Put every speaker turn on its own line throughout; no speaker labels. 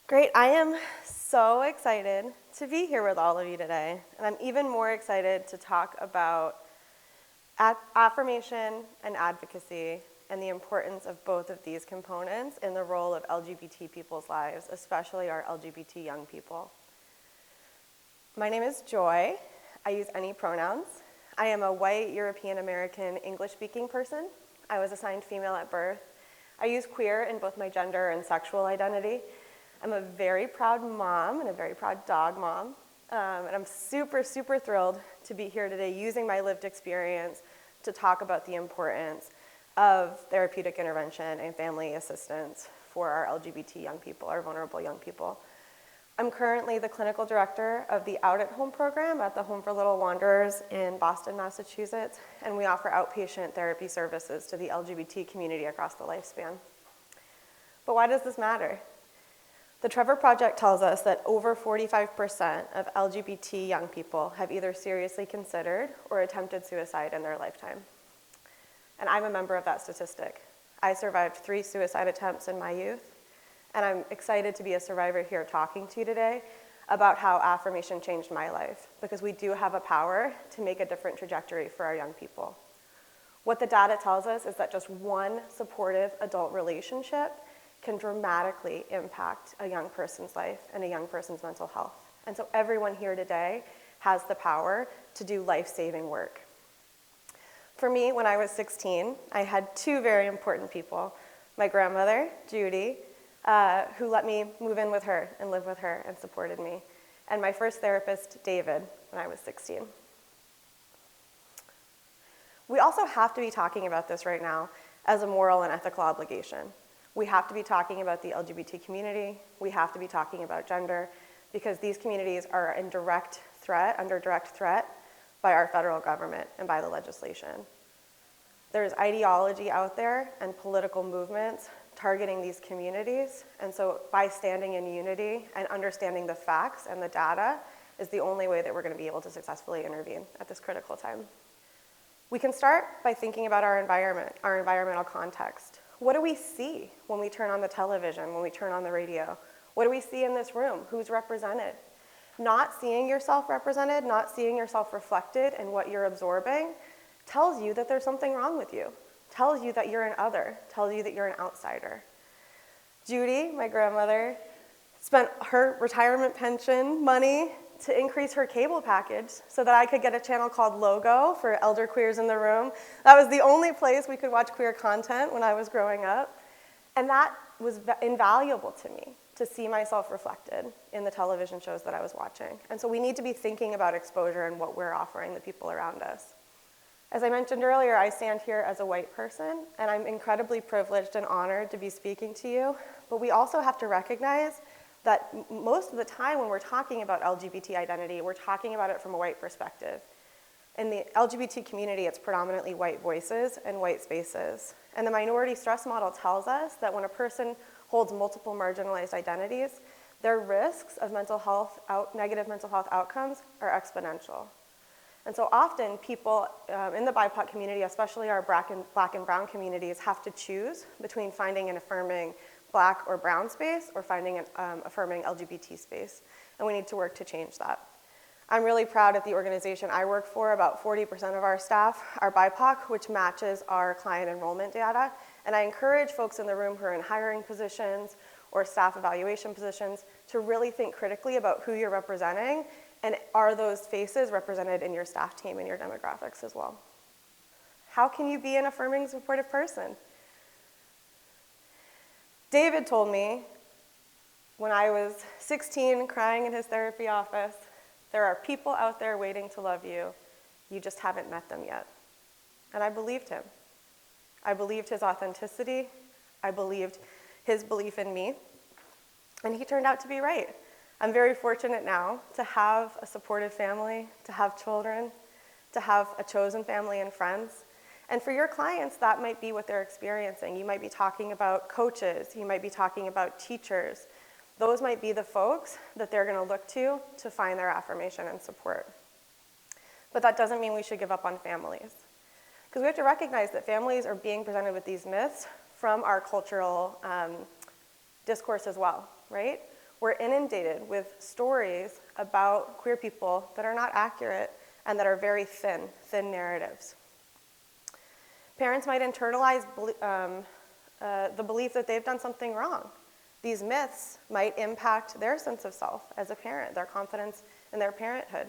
Great, I am so excited to be here with all of you today. And I'm even more excited to talk about affirmation and advocacy and the importance of both of these components in the role of LGBT people's lives, especially our LGBT young people. My name is Joy. I use any pronouns. I am a white European American English-speaking person. I was assigned female at birth. I use queer in both my gender and sexual identity. I'm a very proud mom and a very proud dog mom. And I'm super, super thrilled to be here today using my lived experience to talk about the importance of therapeutic intervention and family assistance for our LGBT young people, our vulnerable young people. I'm currently the clinical director of the Out at Home program at the Home for Little Wanderers in Boston, Massachusetts, and we offer outpatient therapy services to the LGBT community across the lifespan. But why does this matter? The Trevor Project tells us that over 45% of LGBT young people have either seriously considered or attempted suicide in their lifetime. And I'm a member of that statistic. I survived 3 suicide attempts in my youth, and I'm excited to be a survivor here talking to you today about how affirmation changed my life, because we do have a power to make a different trajectory for our young people. What the data tells us is that just one supportive adult relationship can dramatically impact a young person's life and a young person's mental health. And so everyone here today has the power to do life-saving work. For me, when I was 16, I had 2 very important people. My grandmother, Judy, who let me move in with her and live with her and supported me, and my first therapist, David, when I was 16. We also have to be talking about this right now as a moral and ethical obligation. We have to be talking about the LGBT community. We have to be talking about gender, because these communities are under direct threat by our federal government and by the legislation. There's ideology out there and political movements targeting these communities, and so by standing in unity and understanding the facts and the data is the only way that we're going to be able to successfully intervene at this critical time. We can start by thinking about our environment, our environmental context. What do we see when we turn on the television, when we turn on the radio? What do we see in this room? Who's represented? Not seeing yourself represented, not seeing yourself reflected in what you're absorbing tells you that there's something wrong with you, tells you that you're an other, tells you that you're an outsider. Judy, my grandmother, spent her retirement pension money to increase her cable package so that I could get a channel called Logo for elder queers in the room. That was the only place we could watch queer content when I was growing up. And that was invaluable to me, to see myself reflected in the television shows that I was watching. And so we need to be thinking about exposure and what we're offering the people around us. As I mentioned earlier, I stand here as a white person, and I'm incredibly privileged and honored to be speaking to you. But we also have to recognize that most of the time when we're talking about LGBT identity, we're talking about it from a white perspective. In the LGBT community, it's predominantly white voices and white spaces. And the minority stress model tells us that when a person holds multiple marginalized identities, their risks of negative mental health outcomes are exponential. And so often people in the BIPOC community, especially our black and brown communities, have to choose between finding an affirming Black or brown space or finding an affirming LGBT space. And we need to work to change that. I'm really proud at the organization I work for, about 40% of our staff are BIPOC, which matches our client enrollment data. And I encourage folks in the room who are in hiring positions or staff evaluation positions to really think critically about who you're representing, and are those faces represented in your staff team and your demographics as well. How can you be an affirming, supportive person? David told me when I was 16 crying in his therapy office, there are people out there waiting to love you. You just haven't met them yet. And I believed him. I believed his authenticity. I believed his belief in me. And he turned out to be right. I'm very fortunate now to have a supportive family, to have children, to have a chosen family and friends. And for your clients, that might be what they're experiencing. You might be talking about coaches. You might be talking about teachers. Those might be the folks that they're going to look to find their affirmation and support. But that doesn't mean we should give up on families. Because we have to recognize that families are being presented with these myths from our cultural discourse as well, right? We're inundated with stories about queer people that are not accurate and that are very thin narratives. Parents might internalize the belief that they've done something wrong. These myths might impact their sense of self as a parent, their confidence in their parenthood.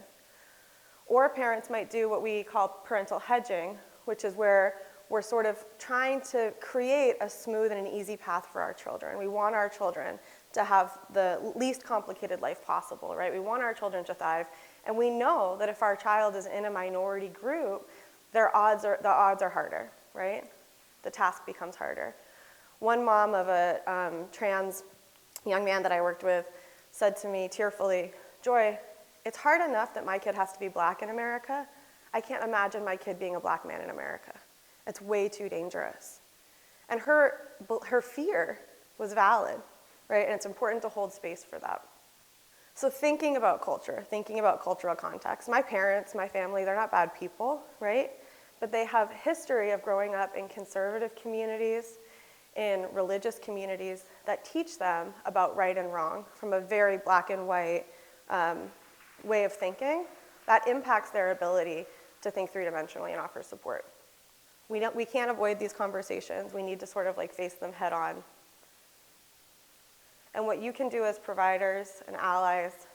Or parents might do what we call parental hedging, which is where we're sort of trying to create a smooth and an easy path for our children. We want our children to have the least complicated life possible, right? We want our children to thrive, and we know that if our child is in a minority group, the odds are harder, right? The task becomes harder. One mom of a trans young man that I worked with said to me tearfully, "Joy, it's hard enough that my kid has to be black in America. I can't imagine my kid being a black man in America. It's way too dangerous." And her fear was valid, right? And it's important to hold space for that. So thinking about culture, thinking about cultural context. My parents, my family, they're not bad people, right? But they have history of growing up in conservative communities, in religious communities that teach them about right and wrong from a very black and white way of thinking. That impacts their ability to think three-dimensionally and offer support. We can't avoid these conversations. We need to sort of like face them head on. And what you can do as providers and allies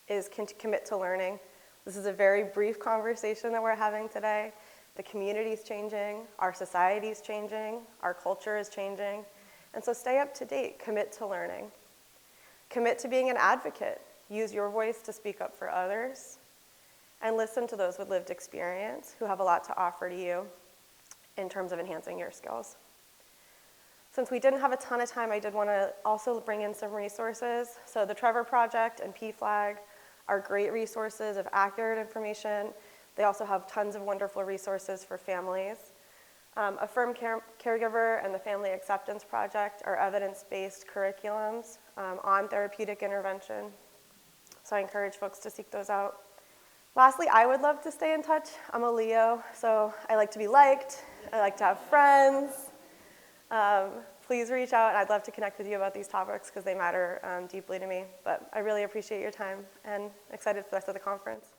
is commit to learning. This is a very brief conversation that we're having today. The community's changing, our society's changing, our culture is changing. And so stay up to date, commit to learning. Commit to being an advocate. Use your voice to speak up for others. And listen to those with lived experience who have a lot to offer to you in terms of enhancing your skills. Since we didn't have a ton of time, I did want to also bring in some resources. So the Trevor Project and PFLAG are great resources of accurate information. They also have tons of wonderful resources for families. Affirm Caregiver and the Family Acceptance Project are evidence-based curriculums on therapeutic intervention. So I encourage folks to seek those out. Lastly, I would love to stay in touch. I'm a Leo, so I like to be liked. I like to have friends. Please reach out, and I'd love to connect with you about these topics because they matter deeply to me. But I really appreciate your time and excited for the rest of the conference.